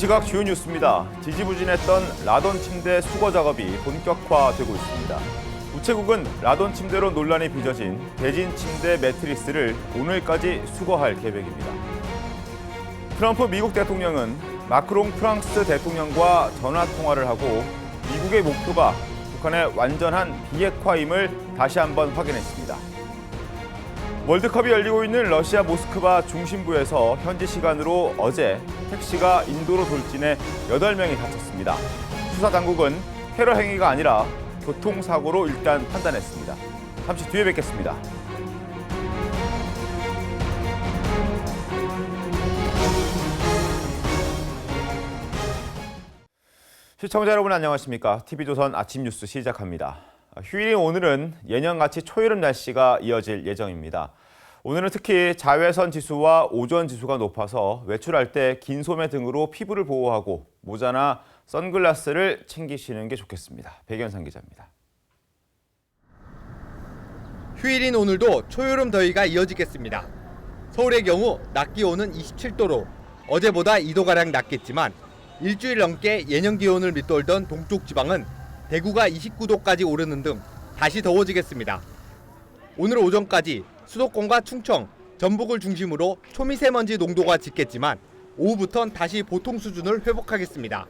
시각 주요 뉴스입니다. 지지부진했던 라돈 침대 수거 작업이 본격화되고 있습니다. 우체국은 라돈 침대로 논란이 빚어진 대진 침대 매트리스를 오늘까지 수거할 계획입니다. 트럼프 미국 대통령은 마크롱 프랑스 대통령과 전화 통화를 하고 미국의 목표가 북한의 완전한 비핵화임을 다시 한번 확인했습니다. 월드컵이 열리고 있는 러시아 모스크바 중심부에서 현지 시간으로 어제 택시가 인도로 돌진해 8명이 다쳤습니다. 수사 당국은 테러 행위가 아니라 교통사고로 일단 판단했습니다. 잠시 뒤에 뵙겠습니다. 시청자 여러분 안녕하십니까? TV조선 아침 뉴스 시작합니다. 휴일인 오늘은 예년같이 초여름 날씨가 이어질 예정입니다. 오늘은 특히 자외선 지수와 오존 지수가 높아서 외출할 때 긴 소매 등으로 피부를 보호하고 모자나 선글라스를 챙기시는 게 좋겠습니다. 백연상 기자입니다. 휴일인 오늘도 초여름 더위가 이어지겠습니다. 서울의 경우 낮 기온은 27도로 어제보다 2도가량 낮겠지만 일주일 넘게 예년 기온을 밑돌던 동쪽 지방은 대구가 29도까지 오르는 등 다시 더워지겠습니다. 오늘 오전까지 수도권과 충청, 전북을 중심으로 초미세먼지 농도가 짙겠지만 오후부턴 다시 보통 수준을 회복하겠습니다.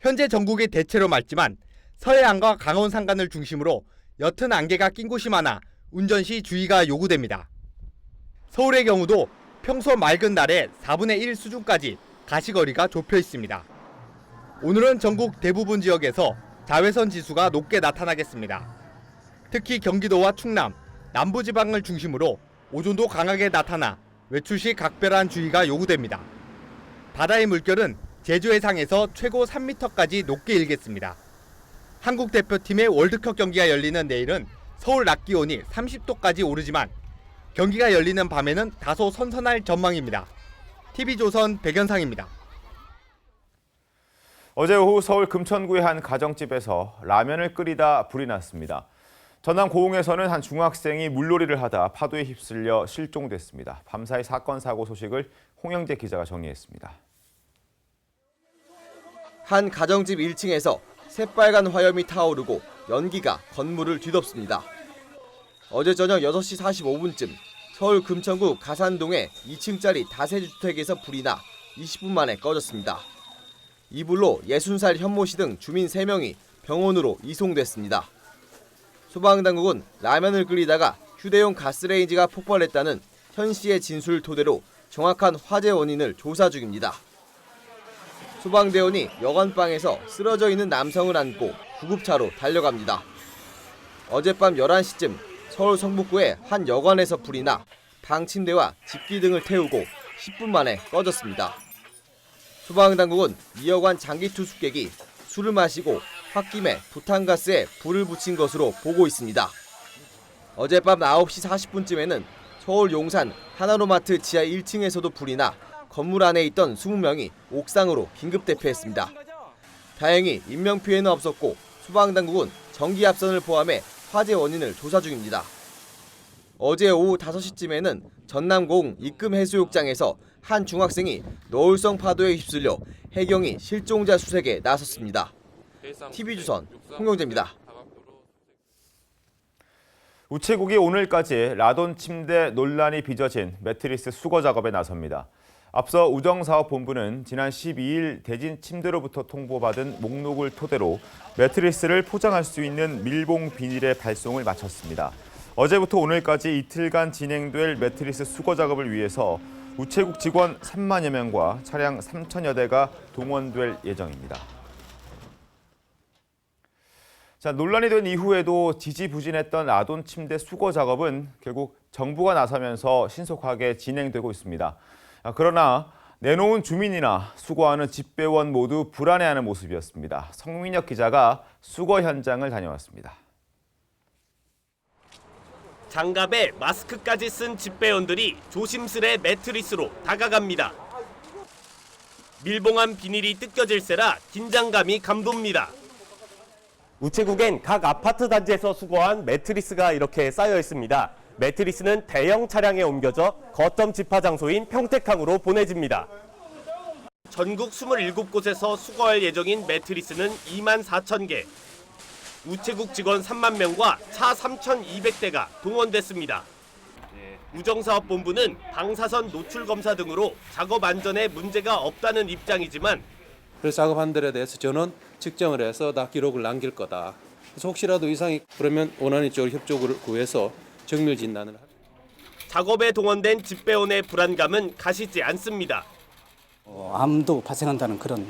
현재 전국이 대체로 맑지만 서해안과 강원 산간을 중심으로 옅은 안개가 낀 곳이 많아 운전 시 주의가 요구됩니다. 서울의 경우도 평소 맑은 날에 4분의 1 수준까지 가시거리가 좁혀 있습니다. 오늘은 전국 대부분 지역에서 자외선 지수가 높게 나타나겠습니다. 특히 경기도와 충남, 남부지방을 중심으로 오존도 강하게 나타나 외출 시 각별한 주의가 요구됩니다. 바다의 물결은 제주 해상에서 최고 3m까지 높게 일겠습니다. 한국 대표팀의 월드컵 경기가 열리는 내일은 서울 낮 기온이 30도까지 오르지만 경기가 열리는 밤에는 다소 선선할 전망입니다. TV조선 백연상입니다. 어제 오후 서울 금천구의 한 가정집에서 라면을 끓이다 불이 났습니다. 전남 고흥에서는 한 중학생이 물놀이를 하다 파도에 휩쓸려 실종됐습니다. 밤사이 사건 사고 소식을 홍영재 기자가 정리했습니다. 한 가정집 1층에서 새빨간 화염이 타오르고 연기가 건물을 뒤덮습니다. 어제 저녁 6시 45분쯤 서울 금천구 가산동의 2층짜리 다세주택에서 불이 나 20분 만에 꺼졌습니다. 이 불로 60살 현모 씨 등 주민 3명이 병원으로 이송됐습니다. 소방당국은 라면을 끓이다가 휴대용 가스레인지가 폭발했다는 현 씨의 진술을 토대로 정확한 화재 원인을 조사 중입니다. 소방대원이 여관방에서 쓰러져 있는 남성을 안고 구급차로 달려갑니다. 어젯밤 11시쯤 서울 성북구의 한 여관에서 불이 나 방 침대와 집기 등을 태우고 10분 만에 꺼졌습니다. 소방당국은 이 여관 장기 투숙객이 술을 마시고 홧김에 부탄가스에 불을 붙인 것으로 보고 있습니다. 어젯밤 9시 40분쯤에는 서울 용산 하나로마트 지하 1층에서도 불이 나 건물 안에 있던 20명이 옥상으로 긴급 대피했습니다. 다행히 인명피해는 없었고 소방당국은 전기압선을 포함해 화재 원인을 조사 중입니다. 어제 오후 5시쯤에는 전남 고흥 입금해수욕장에서 한 중학생이 노을성 파도에 휩쓸려 해경이 실종자 수색에 나섰습니다. TV조선 홍영재입니다. 우체국이 오늘까지 라돈 침대 논란이 빚어진 매트리스 수거 작업에 나섭니다. 앞서 우정사업본부는 지난 12일 대진 침대로부터 통보받은 목록을 토대로 매트리스를 포장할 수 있는 밀봉 비닐의 발송을 마쳤습니다. 어제부터 오늘까지 이틀간 진행될 매트리스 수거 작업을 위해서 우체국 직원 3만여 명과 차량 3천여 대가 동원될 예정입니다. 자, 논란이 된 이후에도 지지부진했던 라돈 침대 수거 작업은 결국 정부가 나서면서 신속하게 진행되고 있습니다. 그러나 내놓은 주민이나 수거하는 집배원 모두 불안해하는 모습이었습니다. 성민혁 기자가 수거 현장을 다녀왔습니다. 장갑에 마스크까지 쓴 집배원들이 조심스레 매트리스로 다가갑니다. 밀봉한 비닐이 뜯겨질세라 긴장감이 감돕니다. 우체국엔 각 아파트 단지에서 수거한 매트리스가 이렇게 쌓여 있습니다. 매트리스는 대형 차량에 옮겨져 거점 집화 장소인 평택항으로 보내집니다. 전국 27곳에서 수거할 예정인 매트리스는 2만 4천 개. 우체국 직원 3만 명과 차 3,200대가 동원됐습니다. 우정사업본부는 방사선 노출 검사 등으로 작업 안전에 문제가 없다는 입장이지만 그래서 작업한 데에 대해서 저는 측정을 해서 다 기록을 남길 거다. 그래서 혹시라도 이상이 그러면 원안위 쪽으로 협조를 구해서 정밀 진단을 합니다. 작업에 동원된 집배원의 불안감은 가시지 않습니다. 암도 발생한다는 그런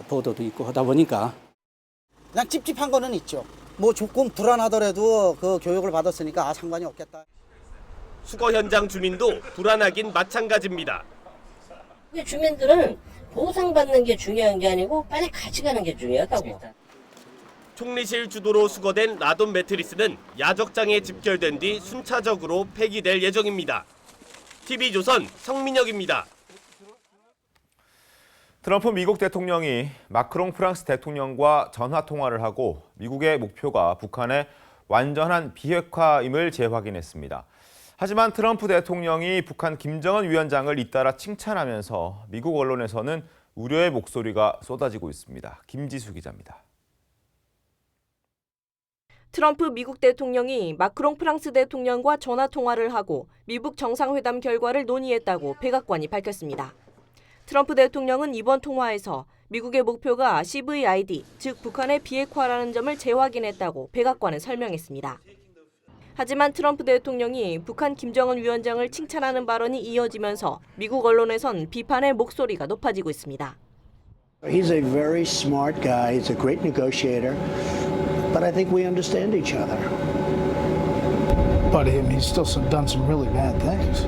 보도도 있고 하다 보니까 그냥 찝찝한 거는 있죠. 뭐 조금 불안하더라도 그 교육을 받았으니까 상관이 없겠다. 수거 현장 주민도 불안하긴 마찬가지입니다. 주민들은 보상받는 게 중요한 게 아니고 빨리 가져가는 게 중요하다고. 총리실 주도로 수거된 라돈 매트리스는 야적장에 집결된 뒤 순차적으로 폐기될 예정입니다. TV조선 성민혁입니다. 트럼프 미국 대통령이 마크롱 프랑스 대통령과 전화 통화를 하고 미국의 목표가 북한의 완전한 비핵화임을 재확인했습니다. 하지만 트럼프 대통령이 북한 김정은 위원장을 잇따라 칭찬하면서 미국 언론에서는 우려의 목소리가 쏟아지고 있습니다. 김지수 기자입니다. 트럼프 미국 대통령이 마크롱 프랑스 대통령과 전화 통화를 하고 미북 정상회담 결과를 논의했다고 백악관이 밝혔습니다. 트럼프 대통령은 이번 통화에서 미국의 목표가 CVID, 즉 북한의 비핵화라는 점을 재확인했다고 백악관은 설명했습니다. 하지만 트럼프 대통령이 북한 김정은 위원장을 칭찬하는 발언이 이어지면서 미국 언론에선 비판의 목소리가 높아지고 있습니다. He's a very smart guy. He's a great negotiator. But I think we understand each other. But he's still done some really bad things.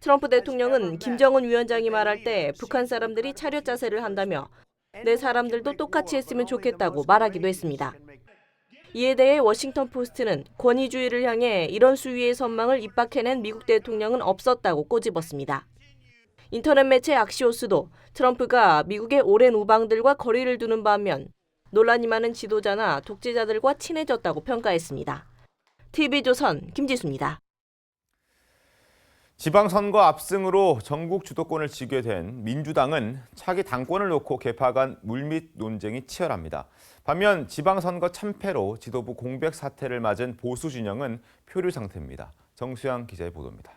트럼프 대통령은 김정은 위원장이 말할 때 북한 사람들이 차렷 자세를 한다며 내 사람들도 똑같이 했으면 좋겠다고 말하기도 했습니다. 이에 대해 워싱턴 포스트는 권위주의를 향해 이런 수위의 선망을 입박해낸 미국 대통령은 없었다고 꼬집었습니다. 인터넷 매체 악시오스도 트럼프가 미국의 오랜 우방들과 거리를 두는 반면 논란이 많은 지도자나 독재자들과 친해졌다고 평가했습니다. TV조선 김지수입니다. 지방선거 압승으로 전국 주도권을 쥐게 된 민주당은 차기 당권을 놓고 개파 간 물밑 논쟁이 치열합니다. 반면 지방선거 참패로 지도부 공백 사태를 맞은 보수 진영은 표류 상태입니다. 정수양 기자의 보도입니다.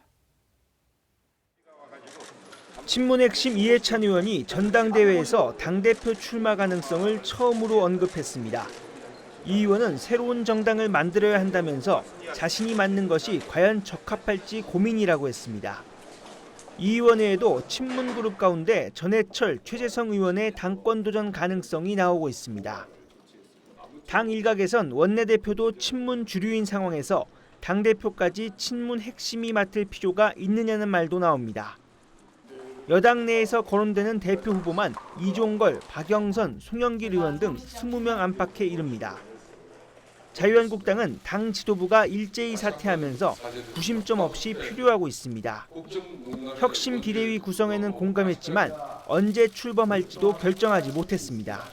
친문 핵심 이해찬 의원이 전당대회에서 당대표 출마 가능성을 처음으로 언급했습니다. 이 의원은 새로운 정당을 만들어야 한다면서 자신이 맡는 것이 과연 적합할지 고민이라고 했습니다. 이 의원 외에도 친문 그룹 가운데 전해철, 최재성 의원의 당권 도전 가능성이 나오고 있습니다. 당 일각에선 원내대표도 친문 주류인 상황에서 당대표까지 친문 핵심이 맡을 필요가 있느냐는 말도 나옵니다. 여당 내에서 거론되는 대표 후보만 이종걸, 박영선, 송영길 의원 등 20명 안팎에 이릅니다. 자유한국당은 당 지도부가 일제히 사퇴하면서 구심점 없이 표류하고 있습니다. 혁신 비대위 구성에는 공감했지만 언제 출범할지도 결정하지 못했습니다.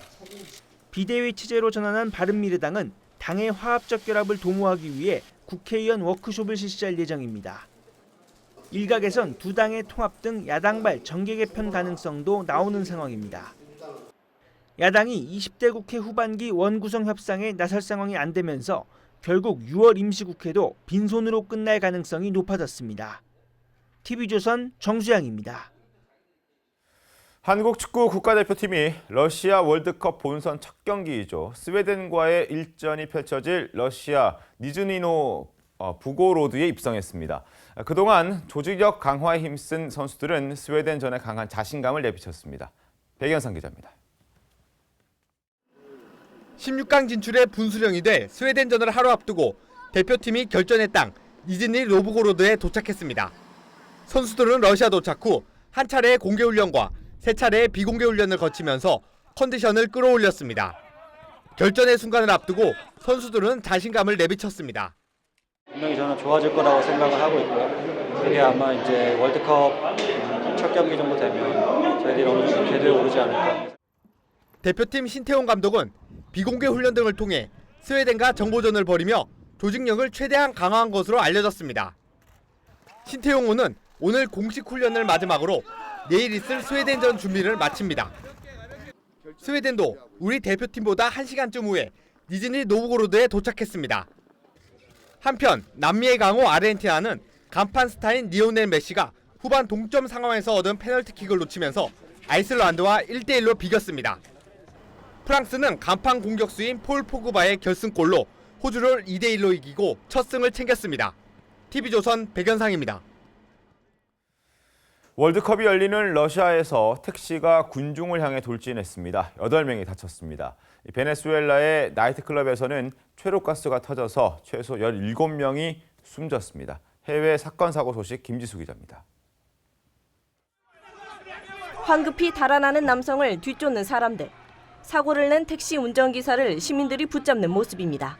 비대위 체제로 전환한 바른미래당은 당의 화합적 결합을 도모하기 위해 국회의원 워크숍을 실시할 예정입니다. 일각에선 두 당의 통합 등 야당발 정계 개편 가능성도 나오는 상황입니다. 야당이 20대 국회 후반기 원구성 협상에 나설 상황이 안 되면서 결국 6월 임시국회도 빈손으로 끝날 가능성이 높아졌습니다. TV조선 정수양입니다. 한국 축구 국가대표팀이 러시아 월드컵 본선 첫 경기이죠. 스웨덴과의 일전이 펼쳐질 러시아 니즈니노 부고로드에 입성했습니다. 그동안 조직력 강화에 힘쓴 선수들은 스웨덴전에 강한 자신감을 내비쳤습니다. 백연상 기자입니다. 16강 진출에 분수령이 될 스웨덴전을 하루 앞두고 대표팀이 결전의 땅 니즈니 노브고로드에 도착했습니다. 선수들은 러시아 도착 후 한 차례의 공개훈련과 세 차례의 비공개 훈련을 거치면서 컨디션을 끌어올렸습니다. 결전의 순간을 앞두고 선수들은 자신감을 내비쳤습니다. 분명히 저는 좋아질 거라고 생각을 하고 있고요. 그게 아마 이제 월드컵 첫 경기 정도 되면 저희들이 어느 정도 궤도에 오르지 않을까. 대표팀 신태용 감독은 비공개 훈련 등을 통해 스웨덴과 정보전을 벌이며 조직력을 최대한 강화한 것으로 알려졌습니다. 신태용호는 오늘 공식 훈련을 마지막으로 내일 있을 스웨덴전 준비를 마칩니다. 스웨덴도 우리 대표팀보다 1시간쯤 후에 니즈니 노브고로드에 도착했습니다. 한편 남미의 강호 아르헨티나는 간판 스타인 리오넬 메시가 후반 동점 상황에서 얻은 페널티킥을 놓치면서 아이슬란드와 1대1로 비겼습니다. 프랑스는 간판 공격수인 폴 포그바의 결승골로 호주를 2대1로 이기고 첫 승을 챙겼습니다. TV조선 백연상입니다. 월드컵이 열리는 러시아에서 택시가 군중을 향해 돌진했습니다. 8명이 다쳤습니다. 베네수엘라의 나이트클럽에서는 최루가스가 터져서 최소 17명이 숨졌습니다. 해외 사건 사고 소식 김지수 기자입니다. 황급히 달아나는 남성을 뒤쫓는 사람들. 사고를 낸 택시 운전기사를 시민들이 붙잡는 모습입니다.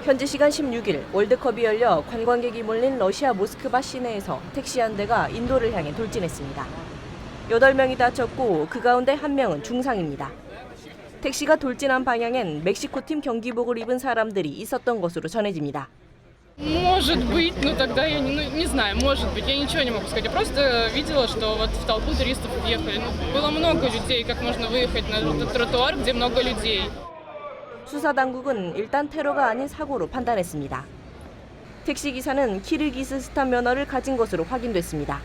현지 시간 16일 월드컵이 열려 관광객이 몰린 러시아 모스크바 시내에서 택시 한 대가 인도를 향해 돌진했습니다. 8명이 다쳤고 그 가운데 1명은 중상입니다. 택시가 돌진한 방향엔 멕시코팀 경기복을 입은 사람들이 있었던 것으로 전해집니다. Может быть, но тогда я не знаю, может быть, я ничего не могу сказать. Я просто видела, что вот в толпу туристов въехали. Было много людей, как можно выехать на этот тротуар, где много людей. 수사 당국은 일단 테러가 아닌 사고로 판단했습니다. 택시 기사는 키르기스스탄 면허를 가진 것으로 확인됐습니다.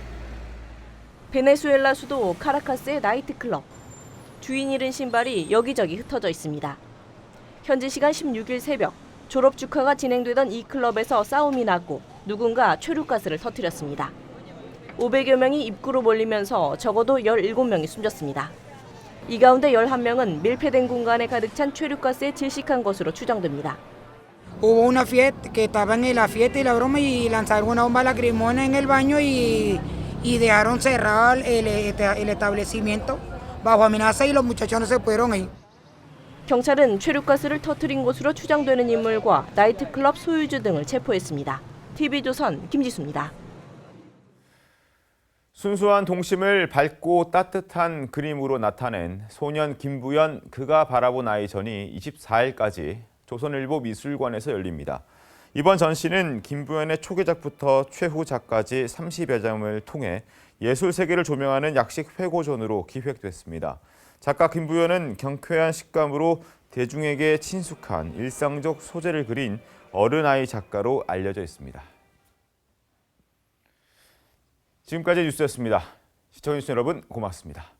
베네수엘라 수도 카라카스의 나이트클럽. 주인 잃은 신발이 여기저기 흩어져 있습니다. 현지 시간 16일 새벽 졸업 축하가 진행되던 이 클럽에서 싸움이 났고 누군가 최루가스를 터뜨렸습니다. 500여 명이 입구로 몰리면서 적어도 17명이 숨졌습니다. 이 가운데 11명은 밀폐된 공간에 가득 찬 최루가스에 질식한 것으로 추정됩니다. Hubo una fiesta que estaban en la fiesta y la broma y lanzaron una bomba lacrimógena en el baño y dejaron cerrado el establecimiento bajo amenaza y los muchachos no se pudieron ir. 경찰은 최루가스를 터뜨린 것으로 추정되는 인물과 나이트클럽 소유주 등을 체포했습니다. TV조선 김지수입니다. 순수한 동심을 밝고 따뜻한 그림으로 나타낸 소년 김부연 그가 바라본 아이전이 24일까지 조선일보 미술관에서 열립니다. 이번 전시는 김부연의 초기작부터 최후작까지 30여 점을 통해 예술 세계를 조명하는 약식 회고전으로 기획됐습니다. 작가 김부연은 경쾌한 식감으로 대중에게 친숙한 일상적 소재를 그린 어른아이 작가로 알려져 있습니다. 지금까지 뉴스였습니다. 시청해주신 여러분 고맙습니다.